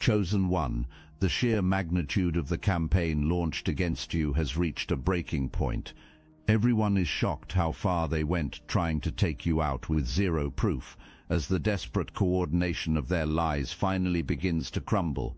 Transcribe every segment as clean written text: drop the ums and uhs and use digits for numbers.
Chosen one, the sheer magnitude of the campaign launched against you has reached a breaking point. Everyone is shocked how far they went trying to take you out with zero proof, as the desperate coordination of their lies finally begins to crumble.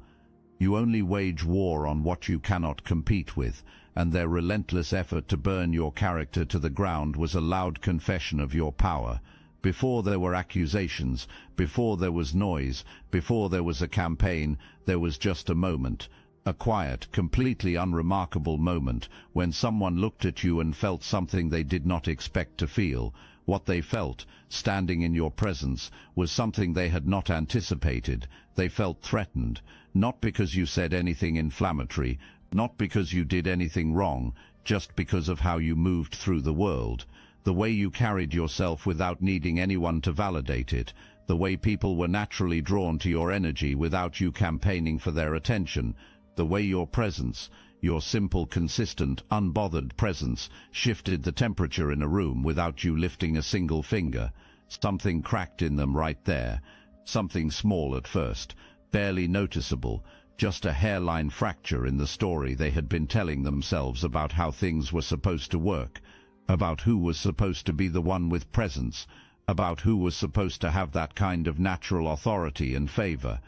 You only wage war on what you cannot compete with, and their relentless effort to burn your character to the ground was a loud confession of your power. Before there were accusations, before there was noise, before there was a campaign, there was just a moment. A quiet, completely unremarkable moment when someone looked at you and felt something they did not expect to feel. What they felt, standing in your presence, was something they had not anticipated. They felt threatened, not because you said anything inflammatory, not because you did anything wrong, just because of how you moved through the world. The way you carried yourself without needing anyone to validate it, the way people were naturally drawn to your energy without you campaigning for their attention, the way your presence, your simple, consistent, unbothered presence, shifted the temperature in a room without you lifting a single finger. Something cracked in them right there, something small at first, barely noticeable, just a hairline fracture in the story they had been telling themselves about how things were supposed to work, about who was supposed to be the one with presence, about who was supposed to have that kind of natural authority and favor.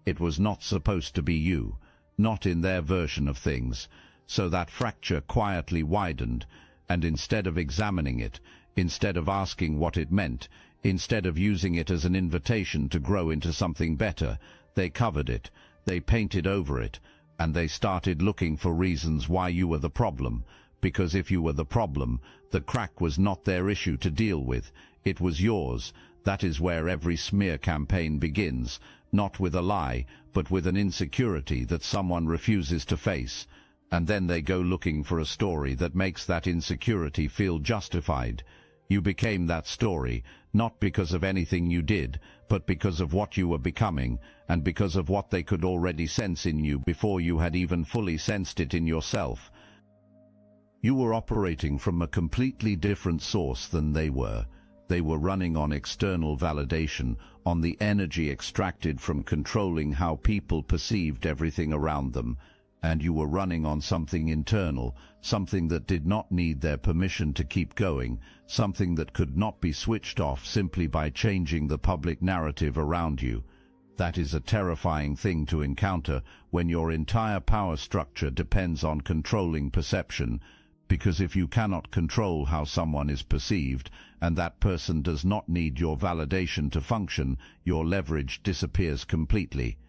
It was not supposed to be you, not in their version of things. So that fracture quietly widened, and instead of examining it, instead of asking what it meant, instead of using it as an invitation to grow into something better, they covered it, they painted over it, and they started looking for reasons why you were the problem. Because if you were the problem, the crack was not their issue to deal with, it was yours. That is where every smear campaign begins, not with a lie, but with an insecurity that someone refuses to face. And then they go looking for a story that makes that insecurity feel justified. You became that story, not because of anything you did, but because of what you were becoming, and because of what they could already sense in you before you had even fully sensed it in yourself. You were operating from a completely different source than they were. They were running on external validation, on the energy extracted from controlling how people perceived everything around them. And you were running on something internal, something that did not need their permission to keep going, something that could not be switched off simply by changing the public narrative around you. That is a terrifying thing to encounter when your entire power structure depends on controlling perception. Because if you cannot control how someone is perceived, and that person does not need your validation to function, your leverage disappears completely.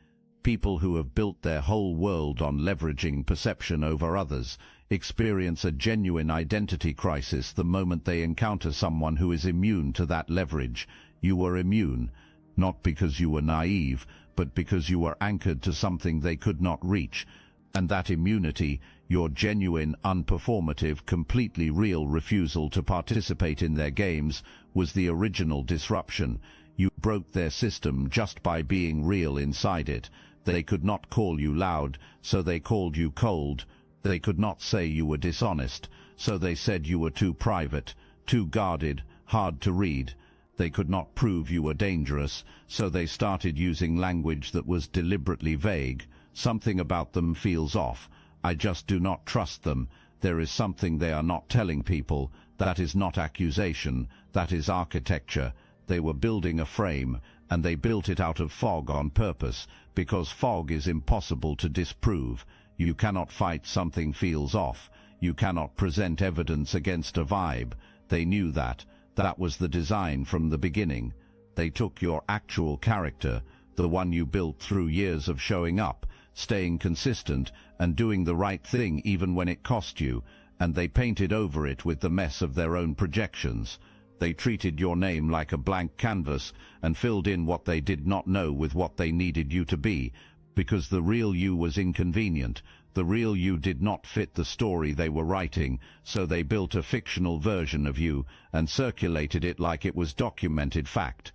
People who have built their whole world on leveraging perception over others experience a genuine identity crisis the moment they encounter someone who is immune to that leverage. You were immune, not because you were naive, but because you were anchored to something they could not reach. And that immunity, your genuine, unperformative, completely real refusal to participate in their games, was the original disruption. You broke their system just by being real inside it. They could not call you loud, so they called you cold. They could not say you were dishonest, so they said you were too private, too guarded, hard to read. They could not prove you were dangerous, so they started using language that was deliberately vague. Something about them feels off. I just do not trust them. There is something they are not telling people. That is not accusation. That is architecture. They were building a frame, and they built it out of fog on purpose, because fog is impossible to disprove. You cannot fight something feels off. You cannot present evidence against a vibe. They knew that. That was the design from the beginning. They took your actual character, the one you built through years of showing up, staying consistent, and doing the right thing even when it cost you, and they painted over it with the mess of their own projections. They treated your name like a blank canvas and filled in what they did not know with what they needed you to be, because the real you was inconvenient. The real you did not fit the story they were writing, so they built a fictional version of you and circulated it like it was documented fact.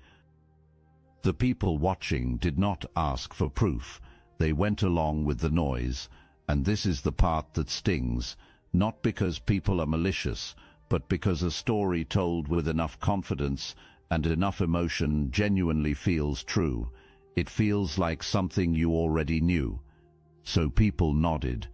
The people watching did not ask for proof. They went along with the noise, and this is the part that stings, not because people are malicious, but because a story told with enough confidence and enough emotion genuinely feels true. It feels like something you already knew. So people nodded.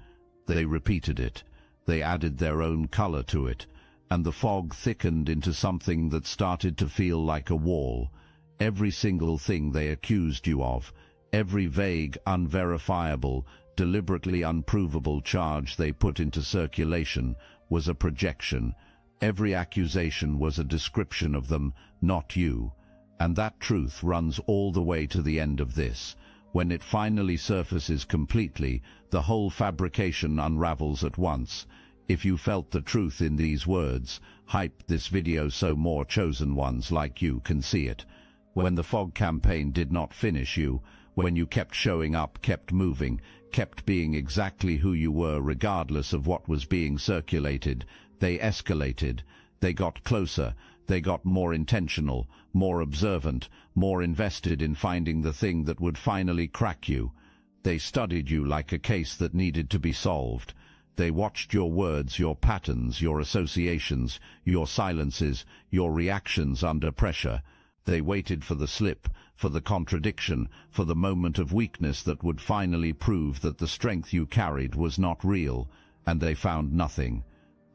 They repeated it. They added their own color to it, and the fog thickened into something that started to feel like a wall. Every single thing they accused you of, every vague, unverifiable, deliberately unprovable charge they put into circulation was a projection. Every accusation was a description of them, not you. And that truth runs all the way to the end of this. When it finally surfaces completely, the whole fabrication unravels at once. If you felt the truth in these words, hype this video so more chosen ones like you can see it. When the fog campaign did not finish you, when you kept showing up, kept moving, kept being exactly who you were regardless of what was being circulated, they escalated. They got closer. They got more intentional, more observant, more invested in finding the thing that would finally crack you. They studied you like a case that needed to be solved. They watched your words, your patterns, your associations, your silences, your reactions under pressure. They waited for the slip, for the contradiction, for the moment of weakness that would finally prove that the strength you carried was not real, and they found nothing.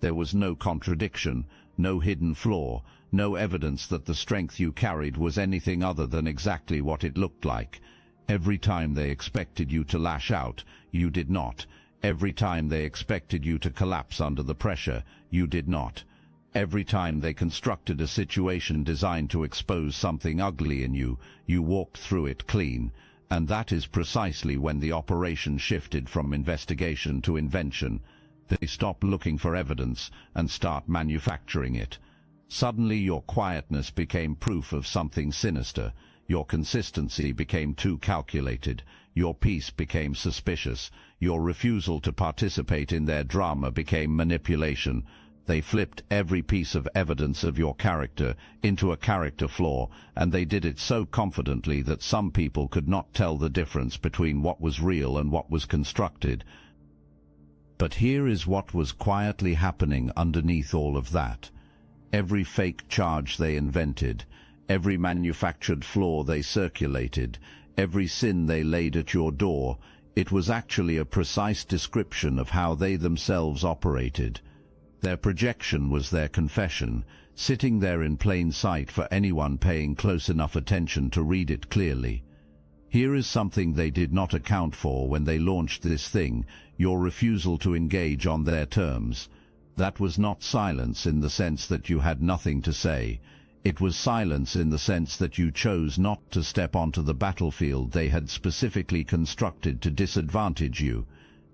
There was no contradiction, no hidden flaw, no evidence that the strength you carried was anything other than exactly what it looked like. Every time they expected you to lash out, you did not. Every time they expected you to collapse under the pressure, you did not. Every time they constructed a situation designed to expose something ugly in you, you walked through it clean. And that is precisely when the operation shifted from investigation to invention. They stop looking for evidence and start manufacturing it. Suddenly your quietness became proof of something sinister. Your consistency became too calculated. Your peace became suspicious. Your refusal to participate in their drama became manipulation. They flipped every piece of evidence of your character into a character flaw, and they did it so confidently that some people could not tell the difference between what was real and what was constructed. But here is what was quietly happening underneath all of that. Every fake charge they invented, every manufactured flaw they circulated, every sin they laid at your door, it was actually a precise description of how they themselves operated. Their projection was their confession, sitting there in plain sight for anyone paying close enough attention to read it clearly. Here is something they did not account for when they launched this thing, your refusal to engage on their terms. That was not silence in the sense that you had nothing to say. It was silence in the sense that you chose not to step onto the battlefield they had specifically constructed to disadvantage you.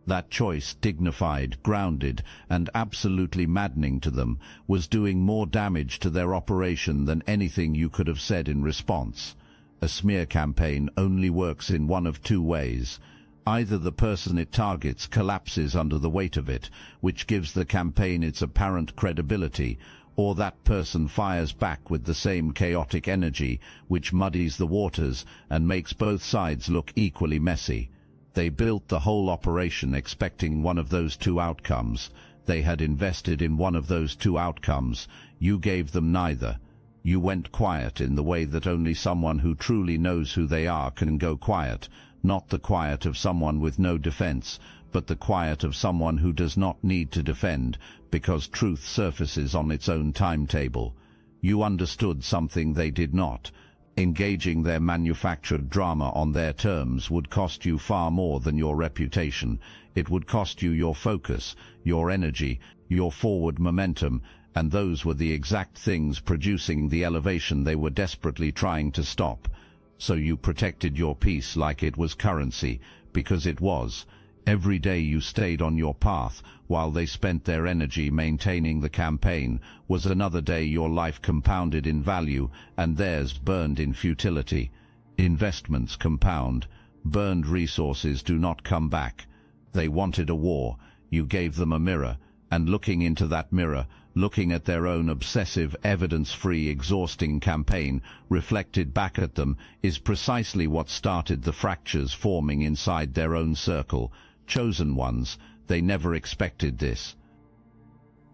That choice, dignified, grounded, and absolutely maddening to them, was doing more damage to their operation than anything you could have said in response. A smear campaign only works in one of two ways. Either the person it targets collapses under the weight of it, which gives the campaign its apparent credibility, or that person fires back with the same chaotic energy, which muddies the waters and makes both sides look equally messy. They built the whole operation expecting one of those two outcomes. They had invested in one of those two outcomes. You gave them neither. You went quiet in the way that only someone who truly knows who they are can go quiet, not the quiet of someone with no defense, but the quiet of someone who does not need to defend, because truth surfaces on its own timetable. You understood something they did not. Engaging their manufactured drama on their terms would cost you far more than your reputation. It would cost you your focus, your energy, your forward momentum, and those were the exact things producing the elevation they were desperately trying to stop. So you protected your peace like it was currency, because it was. Every day you stayed on your path, while they spent their energy maintaining the campaign, was another day your life compounded in value, and theirs burned in futility. Investments compound. Burned resources do not come back. They wanted a war. You gave them a mirror, and looking into that mirror, looking at their own obsessive, evidence-free, exhausting campaign reflected back at them, is precisely what started the fractures forming inside their own circle. Chosen ones, they never expected this.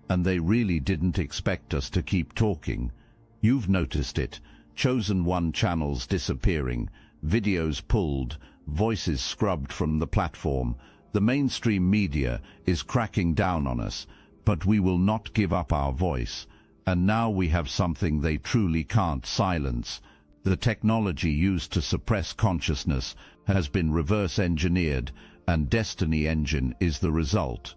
And they really didn't expect us to keep talking. You've noticed it. Chosen one channels disappearing. videos pulled, voices scrubbed from the platform. The mainstream media is cracking down on us, but we will not give up our voice. And now we have something they truly can't silence. The technology used to suppress consciousness has been reverse-engineered, and Destiny Engine is the result.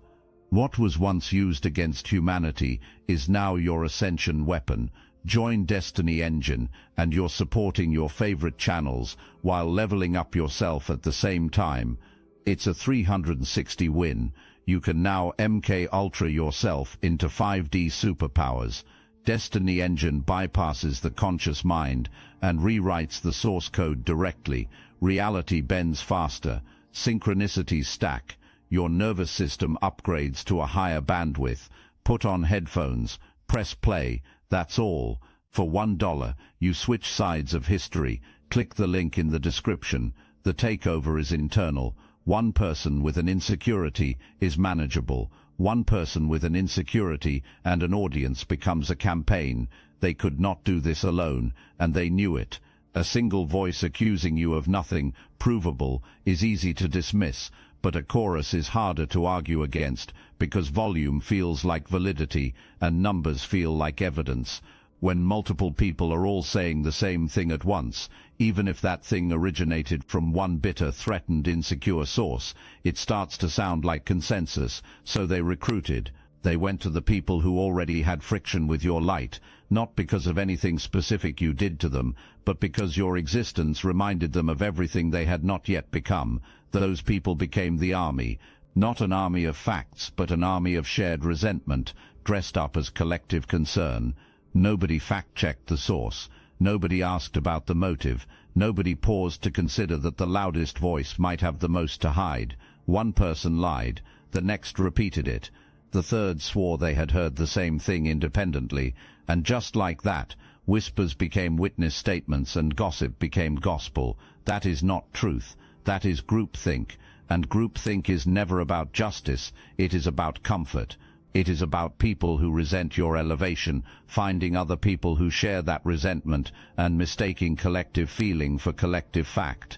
What was once used against humanity is now your ascension weapon. Join Destiny Engine and you're supporting your favorite channels while leveling up yourself at the same time. It's a 360 win. You can now MK Ultra yourself into 5D superpowers. Destiny Engine bypasses the conscious mind and rewrites the source code directly. Reality bends faster. Synchronicities stack. Your nervous system upgrades to a higher bandwidth. Put on headphones. Press play. That's all. For $1, you switch sides of history. Click the link in the description. The takeover is internal. One person with an insecurity is manageable. One person with an insecurity and an audience becomes a campaign. They could not do this alone, and they knew it. A single voice accusing you of nothing provable is easy to dismiss, but a chorus is harder to argue against because volume feels like validity and numbers feel like evidence. When multiple people are all saying the same thing at once, even if that thing originated from one bitter, threatened, insecure source, it starts to sound like consensus. So they recruited. They went to the people who already had friction with your light, not because of anything specific you did to them, but because your existence reminded them of everything they had not yet become. Those people became the army, not an army of facts, but an army of shared resentment, dressed up as collective concern. Nobody fact-checked the source. Nobody asked about the motive. Nobody paused to consider that the loudest voice might have the most to hide. One person lied. The next repeated it. The third swore they had heard the same thing independently. And just like that, whispers became witness statements and gossip became gospel. That is not truth. That is groupthink. And groupthink is never about justice. It is about comfort. It is about people who resent your elevation, finding other people who share that resentment, and mistaking collective feeling for collective fact.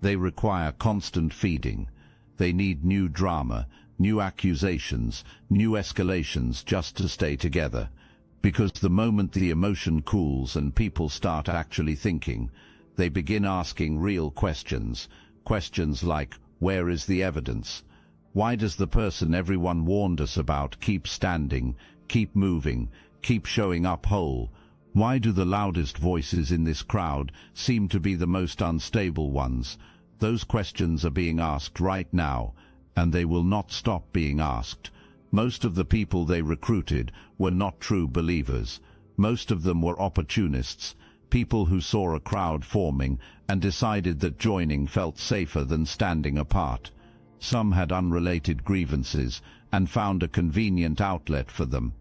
They require constant feeding. They need new drama, new accusations, new escalations just to stay together. Because the moment the emotion cools and people start actually thinking, they begin asking real questions. Questions like, where is the evidence? Why does the person everyone warned us about keep standing, keep moving, keep showing up whole? Why do the loudest voices in this crowd seem to be the most unstable ones? Those questions are being asked right now, and they will not stop being asked. Most of the people they recruited were not true believers. Most of them were opportunists, people who saw a crowd forming and decided that joining felt safer than standing apart. Some had unrelated grievances and found a convenient outlet for them.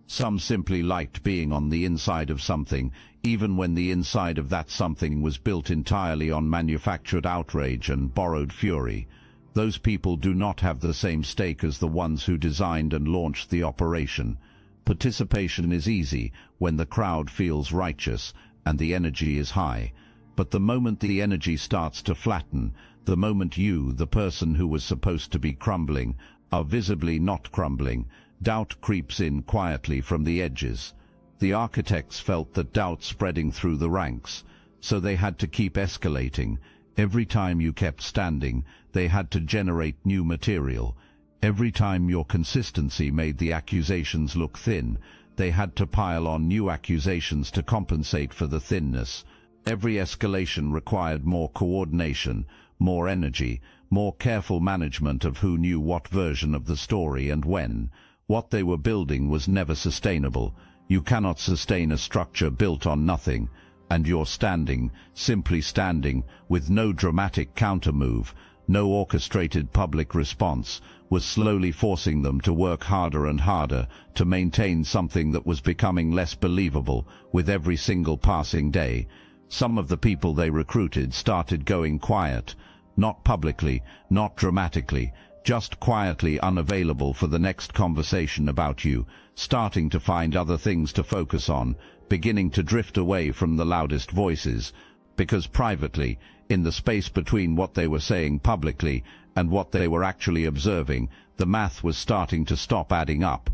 Some simply liked being on the inside of something, even when the inside of that something was built entirely on manufactured outrage and borrowed fury. Those people do not have the same stake as the ones who designed and launched the operation. Participation is easy when the crowd feels righteous and the energy is high. But the moment the energy starts to flatten, the moment you, the person who was supposed to be crumbling, are visibly not crumbling, doubt creeps in quietly from the edges. The architects felt that doubt spreading through the ranks, so they had to keep escalating. Every time you kept standing, they had to generate new material. Every time your consistency made the accusations look thin, they had to pile on new accusations to compensate for the thinness. Every escalation required more coordination, more energy, more careful management of who knew what version of the story and when. What they were building was never sustainable. You cannot sustain a structure built on nothing, and you're standing, simply standing, with no dramatic countermove, no orchestrated public response, was slowly forcing them to work harder and harder to maintain something that was becoming less believable with every single passing day. Some of the people they recruited started going quiet, not publicly, not dramatically, just quietly unavailable for the next conversation about you, starting to find other things to focus on, beginning to drift away from the loudest voices. because privately, in the space between what they were saying publicly and what they were actually observing, the math was starting to stop adding up.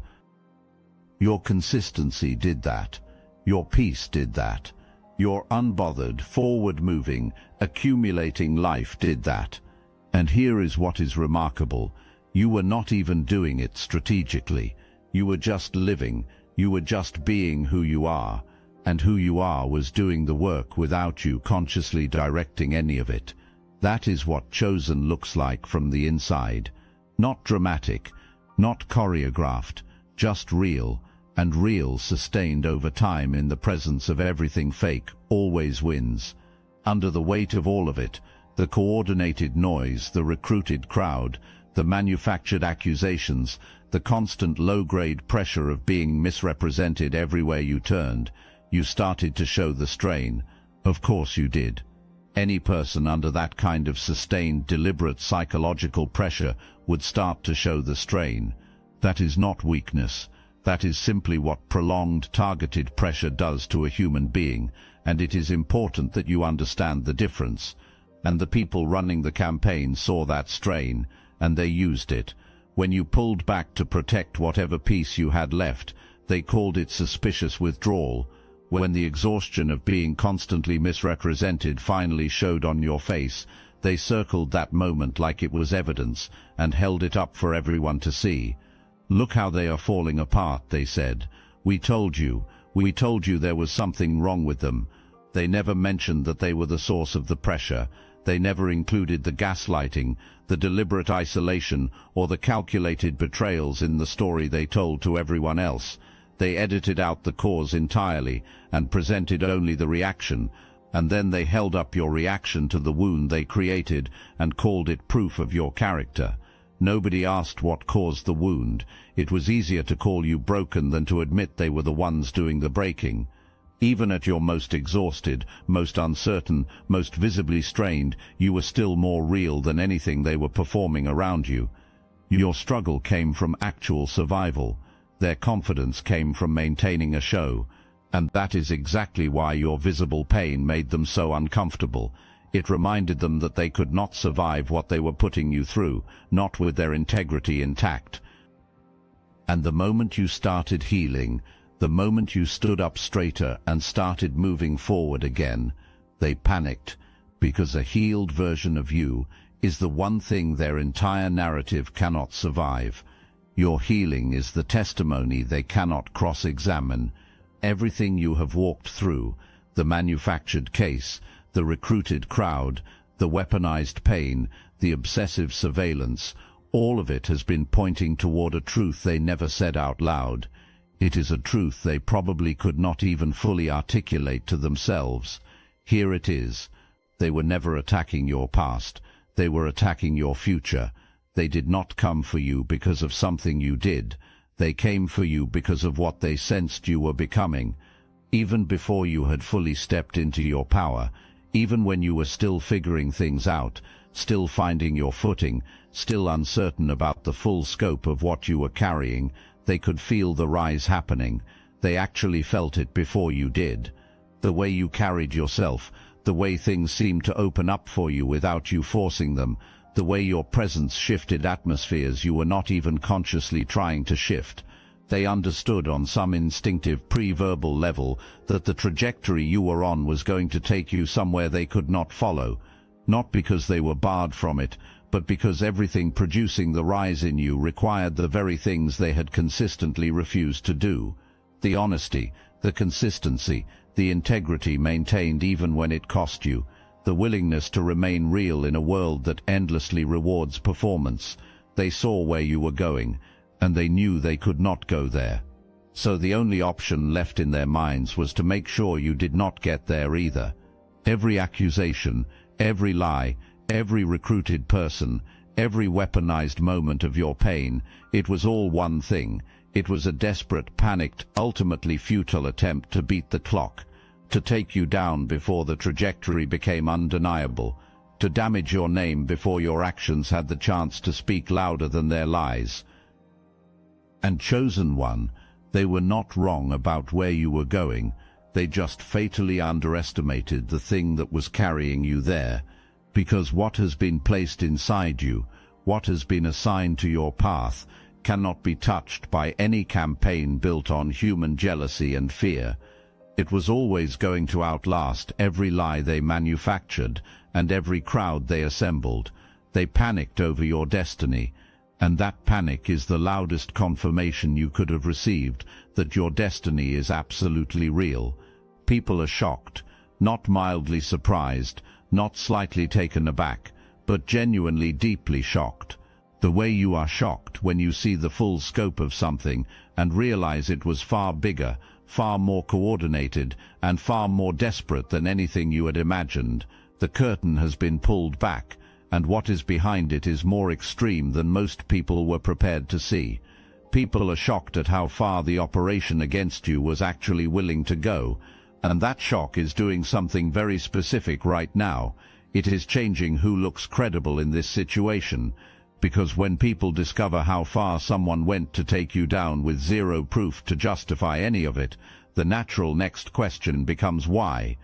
Your consistency did that. Your peace did that. Your unbothered, forward-moving, accumulating life did that. And here is what is remarkable. You were not even doing it strategically. You were just living. You were just being who you are. And who you are was doing the work without you consciously directing any of it. That is what Chosen looks like from the inside. Not dramatic, not choreographed, just real, and real sustained over time in the presence of everything fake always wins. Under the weight of all of it, the coordinated noise, the recruited crowd, the manufactured accusations, the constant low-grade pressure of being misrepresented everywhere you turned, you started to show the strain. Of course you did. Any person under that kind of sustained, deliberate psychological pressure would start to show the strain. That is not weakness. That is simply what prolonged, targeted pressure does to a human being, and it is important that you understand the difference. And the people running the campaign saw that strain, and they used it. When you pulled back to protect whatever peace you had left, they called it suspicious withdrawal. When the exhaustion of being constantly misrepresented finally showed on your face, they circled that moment like it was evidence and held it up for everyone to see. "Look how they are falling apart," they said. We told you there was something wrong with them." They never mentioned that they were the source of the pressure. They never included the gaslighting, the deliberate isolation, or the calculated betrayals in the story they told to everyone else. They edited out the cause entirely and presented only the reaction, and then they held up your reaction to the wound they created and called it proof of your character. Nobody asked what caused the wound. It was easier to call you broken than to admit they were the ones doing the breaking. Even at your most exhausted, most uncertain, most visibly strained, you were still more real than anything they were performing around you. Your struggle came from actual survival. Their confidence came from maintaining a show. And that is exactly why your visible pain made them so uncomfortable. It reminded them that they could not survive what they were putting you through, not with their integrity intact. And the moment you started healing, the moment you stood up straighter and started moving forward again, they panicked, because a healed version of you is the one thing their entire narrative cannot survive. Your healing is the testimony they cannot cross-examine. Everything you have walked through, the manufactured case, the recruited crowd, the weaponized pain, the obsessive surveillance, all of it has been pointing toward a truth they never said out loud. It is a truth they probably could not even fully articulate to themselves. Here it is. They were never attacking your past. They were attacking your future. They did not come for you because of something you did. They came for you because of what they sensed you were becoming. Even before you had fully stepped into your power, even when you were still figuring things out, still finding your footing, still uncertain about the full scope of what you were carrying, they could feel the rise happening. They actually felt it before you did. The way you carried yourself, the way things seemed to open up for you without you forcing them, the way your presence shifted atmospheres you were not even consciously trying to shift. They understood on some instinctive pre-verbal level that the trajectory you were on was going to take you somewhere they could not follow, not because they were barred from it, but because everything producing the rise in you required the very things they had consistently refused to do. The honesty, the consistency, the integrity maintained even when it cost you, the willingness to remain real in a world that endlessly rewards performance. They saw where you were going, and they knew they could not go there. So the only option left in their minds was to make sure you did not get there either. Every accusation, every lie, every recruited person, every weaponized moment of your pain, it was all one thing. It was a desperate, panicked, ultimately futile attempt to beat the clock, to take you down before the trajectory became undeniable, to damage your name before your actions had the chance to speak louder than their lies. And Chosen One, they were not wrong about where you were going. They just fatally underestimated the thing that was carrying you there, because what has been placed inside you, what has been assigned to your path, cannot be touched by any campaign built on human jealousy and fear. It was always going to outlast every lie they manufactured and every crowd they assembled. They panicked over your destiny, and that panic is the loudest confirmation you could have received that your destiny is absolutely real. People are shocked, not mildly surprised, not slightly taken aback, but genuinely deeply shocked. The way you are shocked when you see the full scope of something and realize it was far bigger, far more coordinated, and far more desperate than anything you had imagined. The curtain has been pulled back, and what is behind it is more extreme than most people were prepared to see. People are shocked at how far the operation against you was actually willing to go, and that shock is doing something very specific right now. It is changing who looks credible in this situation, because when people discover how far someone went to take you down with zero proof to justify any of it, the natural next question becomes why?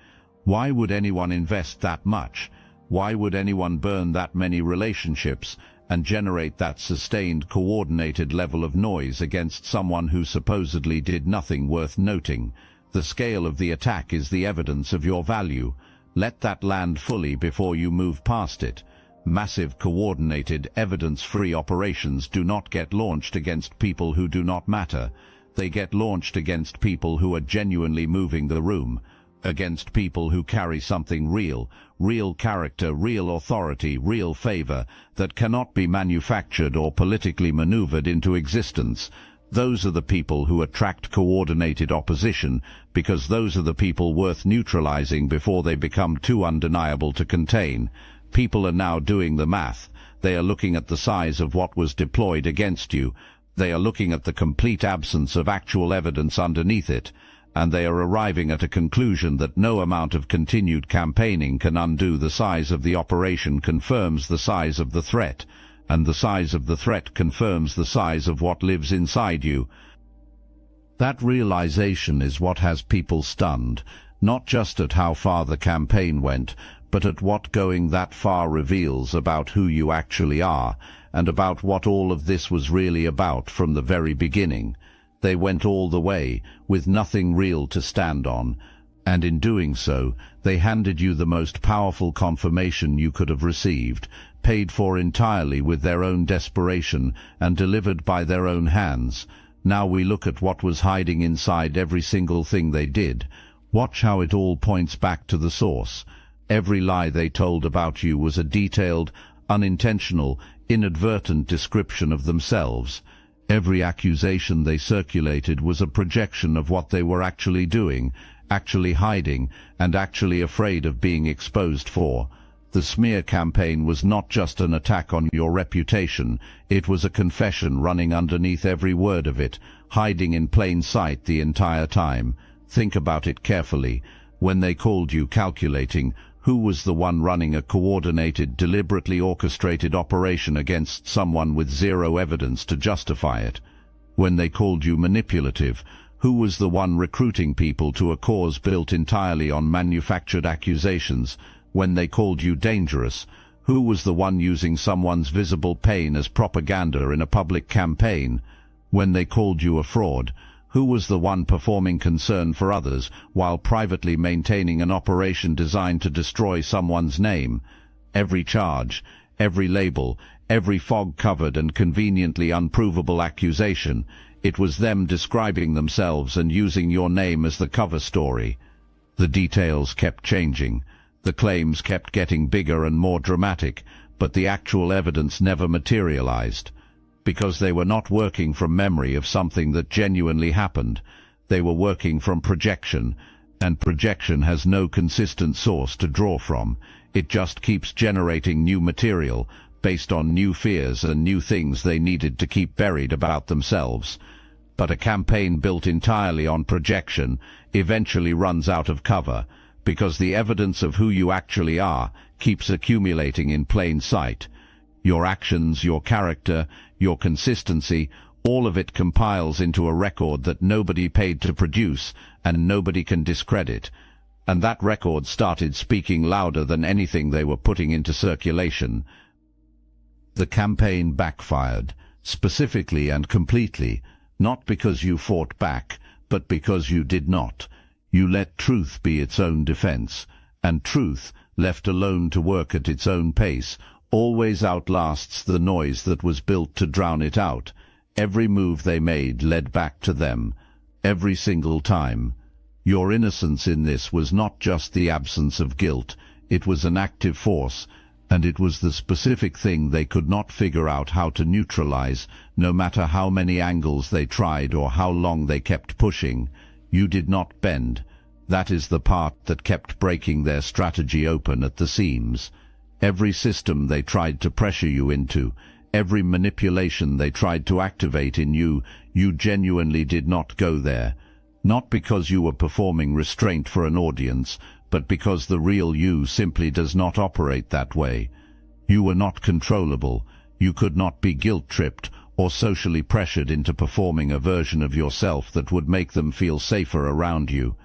Why would anyone invest that much? Why would anyone burn that many relationships and generate that sustained, coordinated level of noise against someone who supposedly did nothing worth noting? The scale of the attack is the evidence of your value. Let that land fully before you move past it. Massive, coordinated, evidence-free operations do not get launched against people who do not matter. They get launched against people who are genuinely moving the room, against people who carry something real, real character, real authority, real favor, that cannot be manufactured or politically maneuvered into existence. Those are the people who attract coordinated opposition, because those are the people worth neutralizing before they become too undeniable to contain. People are now doing the math. They are looking at the size of what was deployed against you. They are looking at the complete absence of actual evidence underneath it, and they are arriving at a conclusion that no amount of continued campaigning can undo the size of the operation confirms the size of the threat, and the size of the threat confirms the size of what lives inside you. That realization is what has people stunned, not just at how far the campaign went, but at what going that far reveals about who you actually are, and about what all of this was really about from the very beginning. They went all the way, with nothing real to stand on, and in doing so, they handed you the most powerful confirmation you could have received, paid for entirely with their own desperation, and delivered by their own hands. Now we look at what was hiding inside every single thing they did. Watch how it all points back to the source. Every lie they told about you was a detailed, unintentional, inadvertent description of themselves. Every accusation they circulated was a projection of what they were actually doing, actually hiding, and actually afraid of being exposed for. The smear campaign was not just an attack on your reputation, it was a confession running underneath every word of it, hiding in plain sight the entire time. Think about it carefully. When they called you calculating, who was the one running a coordinated, deliberately orchestrated operation against someone with zero evidence to justify it? When they called you manipulative, who was the one recruiting people to a cause built entirely on manufactured accusations? When they called you dangerous, who was the one using someone's visible pain as propaganda in a public campaign? When they called you a fraud, who was the one performing concern for others while privately maintaining an operation designed to destroy someone's name? Every charge, every label, every fog-covered and conveniently unprovable accusation, it was them describing themselves and using your name as the cover story. The details kept changing. The claims kept getting bigger and more dramatic, but the actual evidence never materialized. Because they were not working from memory of something that genuinely happened. They were working from projection, and projection has no consistent source to draw from. It just keeps generating new material, based on new fears and new things they needed to keep buried about themselves. But a campaign built entirely on projection eventually runs out of cover, because the evidence of who you actually are keeps accumulating in plain sight. Your actions, your character, your consistency, All of it compiles into a record that nobody paid to produce and nobody can discredit. And that record started speaking louder than anything they were putting into circulation. The campaign backfired, specifically and completely, not because you fought back, but because you did not. You let truth be its own defense, and truth, left alone to work at its own pace, always outlasts the noise that was built to drown it out. Every move they made led back to them, every single time. Your innocence in this was not just the absence of guilt, it was an active force, and it was the specific thing they could not figure out how to neutralize, no matter how many angles they tried or how long they kept pushing. You did not bend. That is the part that kept breaking their strategy open at the seams. Every system they tried to pressure you into, every manipulation they tried to activate in you, you genuinely did not go there. Not because you were performing restraint for an audience, but because the real you simply does not operate that way. You were not controllable. You could not be guilt-tripped or socially pressured into performing a version of yourself that would make them feel safer around you.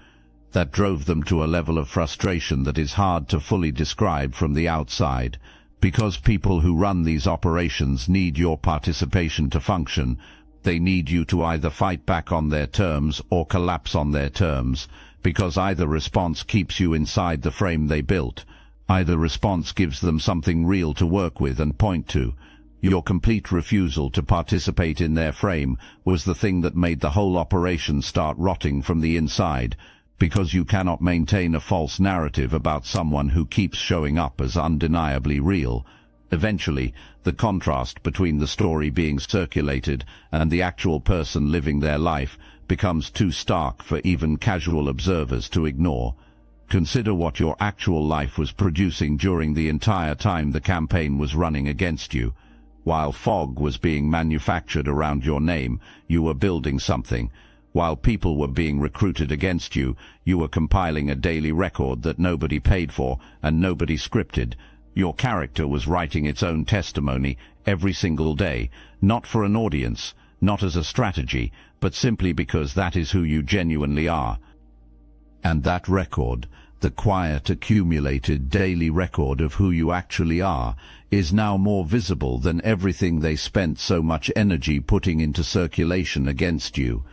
That drove them to a level of frustration that is hard to fully describe from the outside. Because people who run these operations need your participation to function, they need you to either fight back on their terms or collapse on their terms, because either response keeps you inside the frame they built. Either response gives them something real to work with and point to. Your complete refusal to participate in their frame was the thing that made the whole operation start rotting from the inside, because you cannot maintain a false narrative about someone who keeps showing up as undeniably real. Eventually, the contrast between the story being circulated and the actual person living their life becomes too stark for even casual observers to ignore. Consider what your actual life was producing during the entire time the campaign was running against you. While fog was being manufactured around your name, you were building something. While people were being recruited against you, you were compiling a daily record that nobody paid for and nobody scripted. Your character was writing its own testimony every single day, not for an audience, not as a strategy, but simply because that is who you genuinely are. And that record, the quiet, accumulated daily record of who you actually are, is now more visible than everything they spent so much energy putting into circulation against you.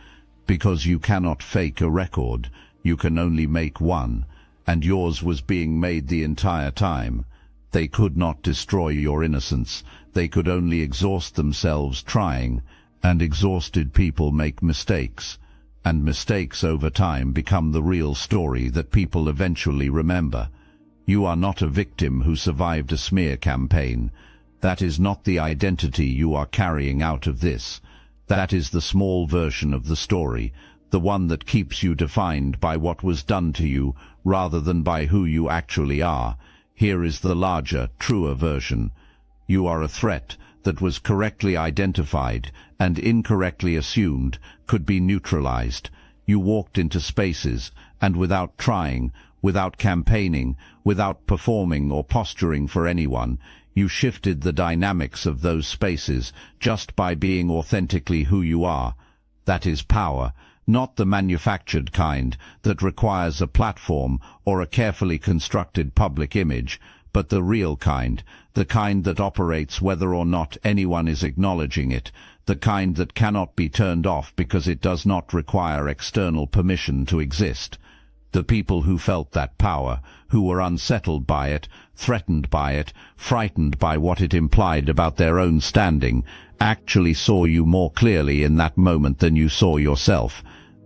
Because you cannot fake a record, you can only make one, and yours was being made the entire time. They could not destroy your innocence, they could only exhaust themselves trying, and exhausted people make mistakes, and mistakes over time become the real story that people eventually remember. You are not a victim who survived a smear campaign. That is not the identity you are carrying out of this. That is the small version of the story, the one that keeps you defined by what was done to you rather than by who you actually are. Here is the larger, truer version. You are a threat that was correctly identified and incorrectly assumed could be neutralized. You walked into spaces, and without trying, without campaigning, without performing or posturing for anyone, you shifted the dynamics of those spaces just by being authentically who you are. That is power, not the manufactured kind that requires a platform or a carefully constructed public image, but the real kind, the kind that operates whether or not anyone is acknowledging it, the kind that cannot be turned off because it does not require external permission to exist. The people who felt that power, who were unsettled by it, threatened by it, frightened by what it implied about their own standing, actually saw you more clearly in that moment than you saw yourself.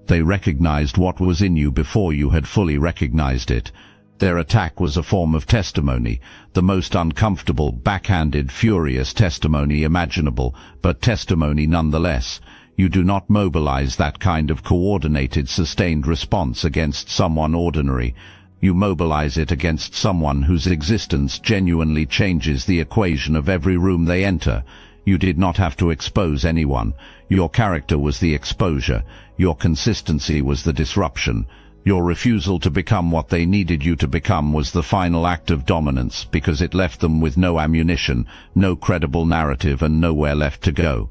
They recognized what was in you before you had fully recognized it. Their attack was a form of testimony, the most uncomfortable, backhanded, furious testimony imaginable, but testimony nonetheless. You do not mobilize that kind of coordinated, sustained response against someone ordinary. You mobilize it against someone whose existence genuinely changes the equation of every room they enter. You did not have to expose anyone. Your character was the exposure. Your consistency was the disruption. Your refusal to become what they needed you to become was the final act of dominance, because it left them with no ammunition, no credible narrative, and nowhere left to go.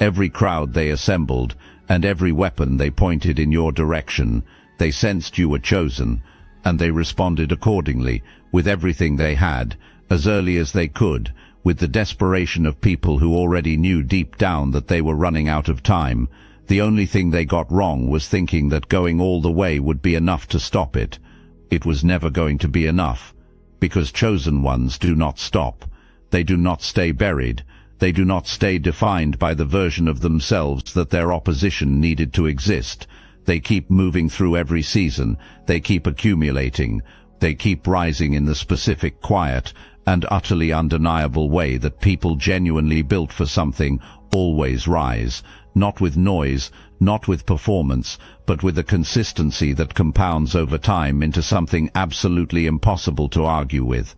every crowd they assembled, and every weapon they pointed in your direction. They sensed you were chosen, and they responded accordingly, with everything they had, as early as they could, with the desperation of people who already knew deep down that they were running out of time. The only thing they got wrong was thinking that going all the way would be enough to stop it. It was never going to be enough, because chosen ones do not stop. They do not stay buried. They do not stay defined by the version of themselves that their opposition needed to exist. They keep moving through every season. They keep accumulating. They keep rising in the specific, quiet, and utterly undeniable way that people genuinely built for something always rise, not with noise, not with performance, but with a consistency that compounds over time into something absolutely impossible to argue with.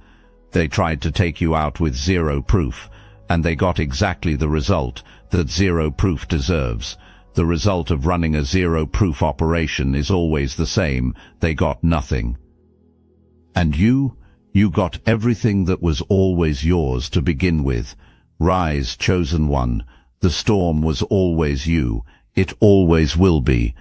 They tried to take you out with zero proof, and they got exactly the result that zero proof deserves. The result of running a zero-proof operation is always the same. They got nothing. And you got everything that was always yours to begin with. Rise, chosen one. The storm was always you. It always will be.